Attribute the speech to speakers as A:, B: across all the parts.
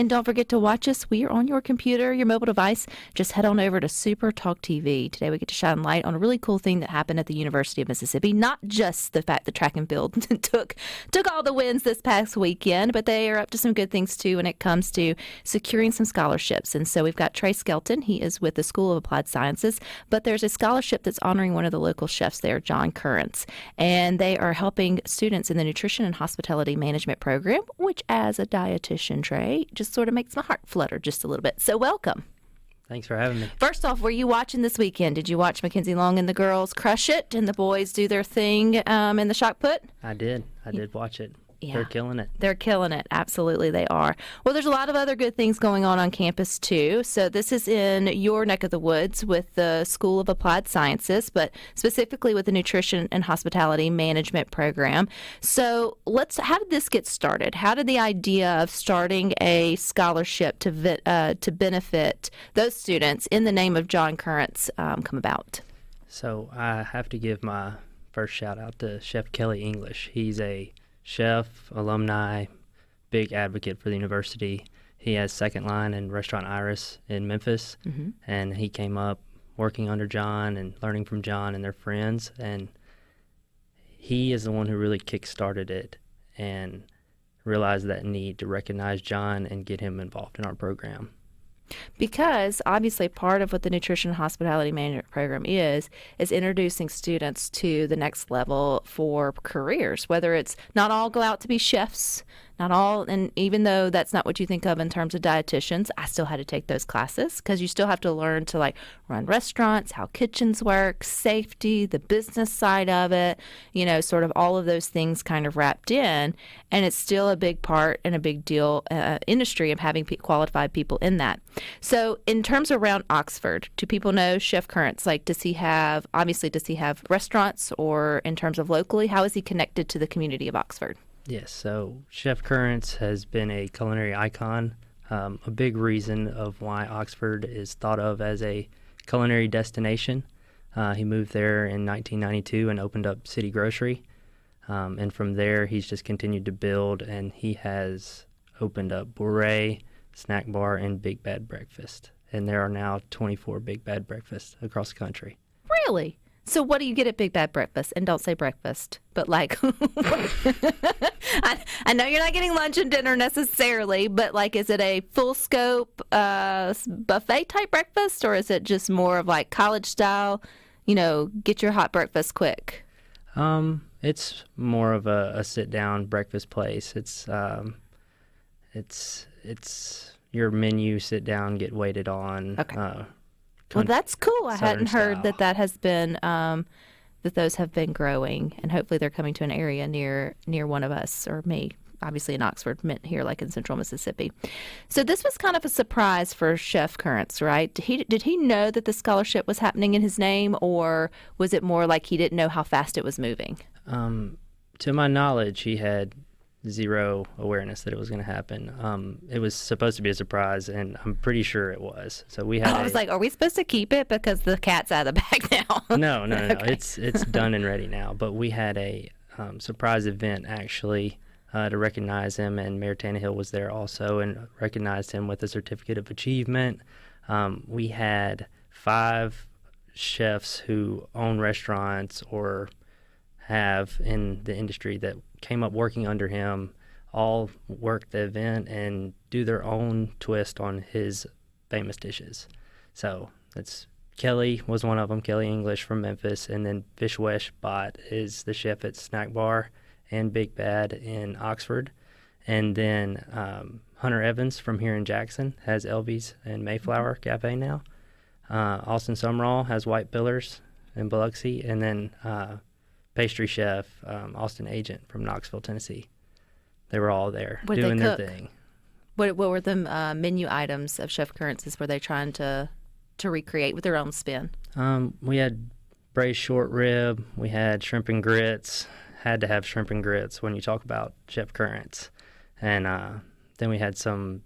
A: And don't forget to watch us. We are on your computer, your mobile device. Just head on over to SuperTalk TV. Today we get to shine light on a really cool thing that happened at the University of Mississippi. Not just the fact that track and field took all the wins this past weekend, but they are up to some good things too when it comes to securing some scholarships. And so we've got Trey Skelton. He is with the School of Applied Sciences, but there's a scholarship that's honoring one of the local chefs there, John Currence. And they are helping students in the Nutrition and Hospitality Management program, which as a dietitian, Trey, just sort of makes my heart flutter just a little bit. So welcome.
B: Thanks for having me.
A: First off, were you watching this weekend? Did you watch Mackenzie Long and the girls crush it and the boys do their thing in the shot put?
B: I did watch it.
A: Yeah.
B: They're killing it.
A: They're killing it. Absolutely, they are. Well, there's a lot of other good things going on campus, too. So this is in your neck of the woods with the School of Applied Sciences, but specifically with the Nutrition and Hospitality Management program. So how did this get started? How did the idea of starting a scholarship to benefit those students in the name of John Currence come about?
B: So I have to give my first shout out to Chef Kelly English. He's a chef, alumni, big advocate for the university. He has second line in Restaurant Iris in Memphis, and he came up working under John and learning from John and their friends, and he is the one who really kick-started it and realized that need to recognize John and get him involved in our program.
A: Because obviously part of what the Nutrition and Hospitality Management program is introducing students to the next level for careers, whether it's not all go out to be chefs, not all, and even though that's not what you think of in terms of dietitians, I still had to take those classes because you still have to learn to run restaurants, how kitchens work, safety, the business side of it, sort of all of those things kind of wrapped in. And it's still a big part and a big deal industry of having qualified people in that. So in terms around Oxford, do people know Chef Currence? Does he have restaurants, or in terms of locally, how is he connected to the community of Oxford?
B: Yes, so Chef Currence has been a culinary icon, a big reason of why Oxford is thought of as a culinary destination. He moved there in 1992 and opened up City Grocery, and from there he's just continued to build, and he has opened up Bourrée, Snack Bar, and Big Bad Breakfast, and there are now 24 Big Bad Breakfasts across the country.
A: Really? So what do you get at Big Bad Breakfast? And don't say breakfast, but I know you're not getting lunch and dinner necessarily, but is it a full scope buffet type breakfast, or is it just more of college style, get your hot breakfast quick?
B: It's more of a sit down breakfast place. It's your menu, sit down, get waited on.
A: Okay. Well, that's cool. I hadn't heard that has been that those have been growing, and hopefully they're coming to an area near one of us or me. Obviously in Oxford, meant here in Central Mississippi. So this was kind of a surprise for Chef Currence, right? Did he know that the scholarship was happening in his name, or was it more like he didn't know how fast it was moving?
B: To my knowledge, he had zero awareness that it was going to happen. It was supposed to be a surprise, and I'm pretty sure it was. So we had.
A: I was are we supposed to keep it because the cat's out of the bag now?
B: No.
A: Okay.
B: It's done and ready now. But we had a surprise event actually to recognize him, and Mayor Tannehill was there also and recognized him with a certificate of achievement. We had 5 chefs who own restaurants or have in the industry that came up working under him, all work the event and do their own twist on his famous dishes. So that's Kelly was one of them, Kelly English from Memphis, and then Vishwesh Bhatt is the chef at Snack Bar and Big Bad in Oxford. And then Hunter Evans from here in Jackson has Elvy's and Mayflower Cafe now. Austin Summerall has White Pillars in Biloxi, and then pastry chef Austin Agent from Knoxville, Tennessee. They were all there doing their thing.
A: What were the menu items of Chef Currence's were they trying to recreate with their own spin?
B: We had braised short rib. We had shrimp and grits. Had to have shrimp and grits when you talk about Chef Currence. And then we had some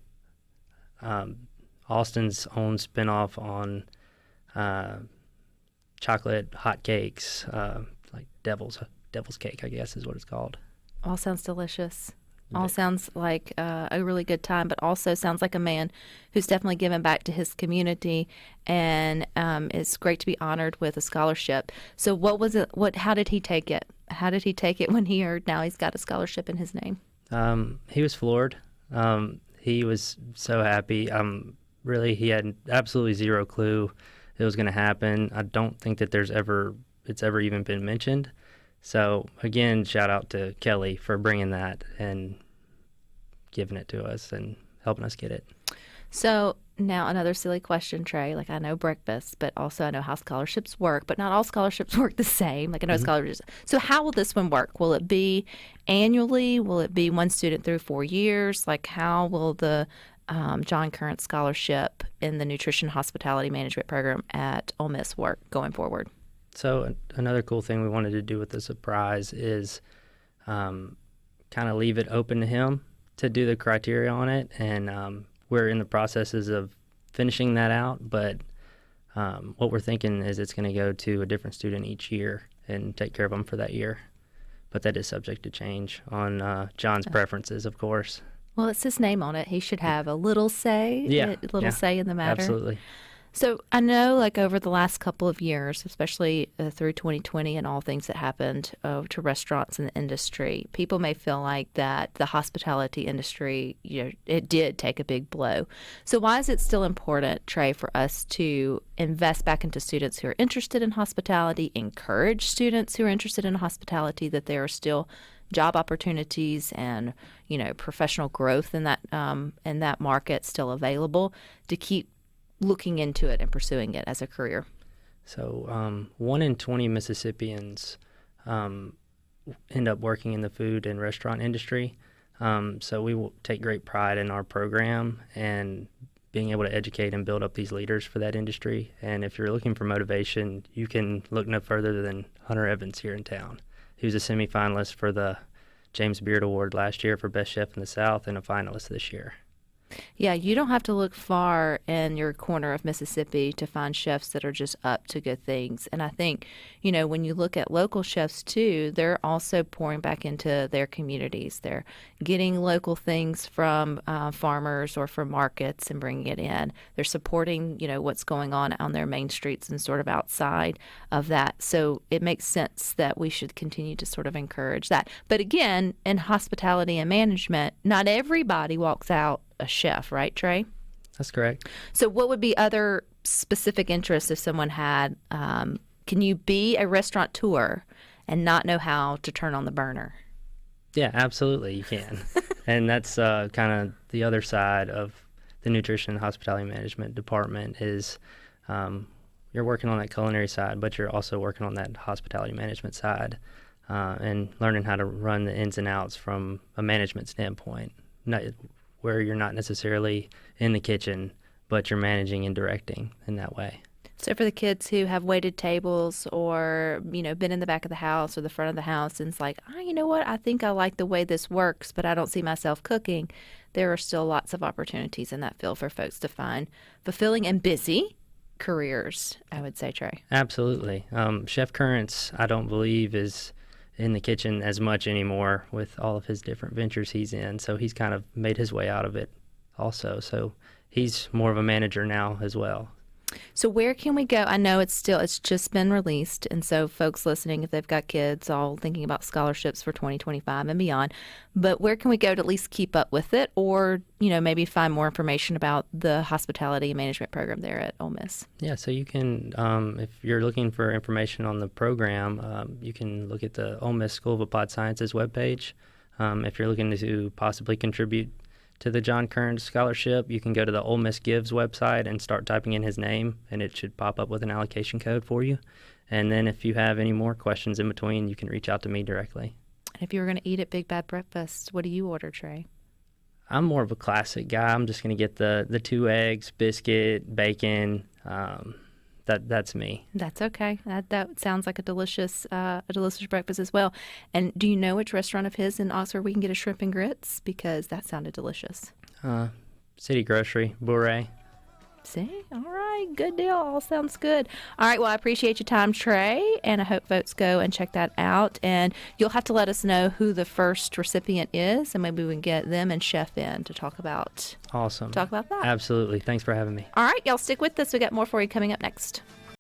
B: Austin's own spinoff on chocolate hot cakes, like devil's cake, I guess is what it's called.
A: All sounds delicious. All sounds like a really good time, but also sounds like a man who's definitely given back to his community, and it's great to be honored with a scholarship. So what was it? How did he take it? How did he take it when he heard now he's got a scholarship in his name?
B: He was floored. He was so happy. Really, he had absolutely zero clue it was going to happen. I don't think that it's ever even been mentioned. So again, shout out to Kelly for bringing that and giving it to us and helping us get it.
A: So now another silly question, Trey. Like, I know breakfast, but also I know how scholarships work, but not all scholarships work the same. Like, I know scholarships. So how will this one work? Will it be annually? Will it be one student through 4 years? Like, how will the John Currence Scholarship in the Nutrition Hospitality Management Program at Ole Miss work going forward?
B: So another cool thing we wanted to do with the surprise is kind of leave it open to him to do the criteria on it, and we're in the processes of finishing that out, but what we're thinking is it's going to go to a different student each year and take care of them for that year. But that is subject to change on John's preferences, of course.
A: Well, it's his name on it. He should have a little say, say in the matter.
B: Absolutely.
A: So I know, like, over the last couple of years, especially through 2020 and all things that happened to restaurants and the industry, people may feel like that the hospitality industry, it did take a big blow. So why is it still important, Trey, for us to invest back into students who are interested in hospitality, encourage students who are interested in hospitality, that there are still job opportunities and professional growth in that market still available, to keep looking into it and pursuing it as a career?
B: So 1 in 20 Mississippians end up working in the food and restaurant industry. So we will take great pride in our program and being able to educate and build up these leaders for that industry. And if you're looking for motivation, you can look no further than Hunter Evans here in town. He was a semifinalist for the James Beard Award last year for Best Chef in the South and a finalist this year.
A: Yeah, you don't have to look far in your corner of Mississippi to find chefs that are just up to good things. And I think, when you look at local chefs too, they're also pouring back into their communities. They're getting local things from farmers or from markets and bringing it in. They're supporting, what's going on their main streets and sort of outside of that. So it makes sense that we should continue to sort of encourage that. But again, in hospitality and management, not everybody walks out a chef, right, Trey?
B: That's correct.
A: So what would be other specific interests if someone had, can you be a restaurateur and not know how to turn on the burner?
B: Yeah, absolutely, you can. And that's kind of the other side of the Nutrition and Hospitality Management Department is you're working on that culinary side, but you're also working on that hospitality management side and learning how to run the ins and outs from a management standpoint. Where you're not necessarily in the kitchen, but you're managing and directing in that way.
A: So for the kids who have waited tables or, been in the back of the house or the front of the house, and it's like, you know what, I think I like the way this works, but I don't see myself cooking, there are still lots of opportunities in that field for folks to find fulfilling and busy careers, I would say, Trey.
B: Absolutely. Chef Currence, I don't believe, is in the kitchen as much anymore with all of his different ventures he's in. So he's kind of made his way out of it also. So he's more of a manager now as well.
A: So where can we go? I know it's just been released. And so folks listening, if they've got kids, all thinking about scholarships for 2025 and beyond, but where can we go to at least keep up with it, or, maybe find more information about the hospitality management program there at Ole Miss?
B: Yeah, so you can, if you're looking for information on the program, you can look at the Ole Miss School of Applied Sciences webpage. If you're looking to possibly contribute to the John Currence Scholarship, you can go to the Ole Miss Gives website and start typing in his name, and it should pop up with an allocation code for you. And then if you have any more questions in between, you can reach out to me directly.
A: And if you were going to eat at Big Bad Breakfast, what do you order, Trey?
B: I'm more of a classic guy. I'm just going to get the 2 eggs, biscuit, bacon. That's me.
A: That's okay. That sounds like a delicious breakfast as well. And do you know which restaurant of his in Oxford we can get a shrimp and grits? Because that sounded delicious.
B: City Grocery, Bourrée.
A: See? All right. Good deal. All sounds good. All right. Well, I appreciate your time, Trey, and I hope folks go and check that out. And you'll have to let us know who the first recipient is, and maybe we can get them and Chef in to talk about
B: Awesome.
A: that.
B: Absolutely. Thanks for having me.
A: All right. Y'all stick with us. We got more for you coming up next.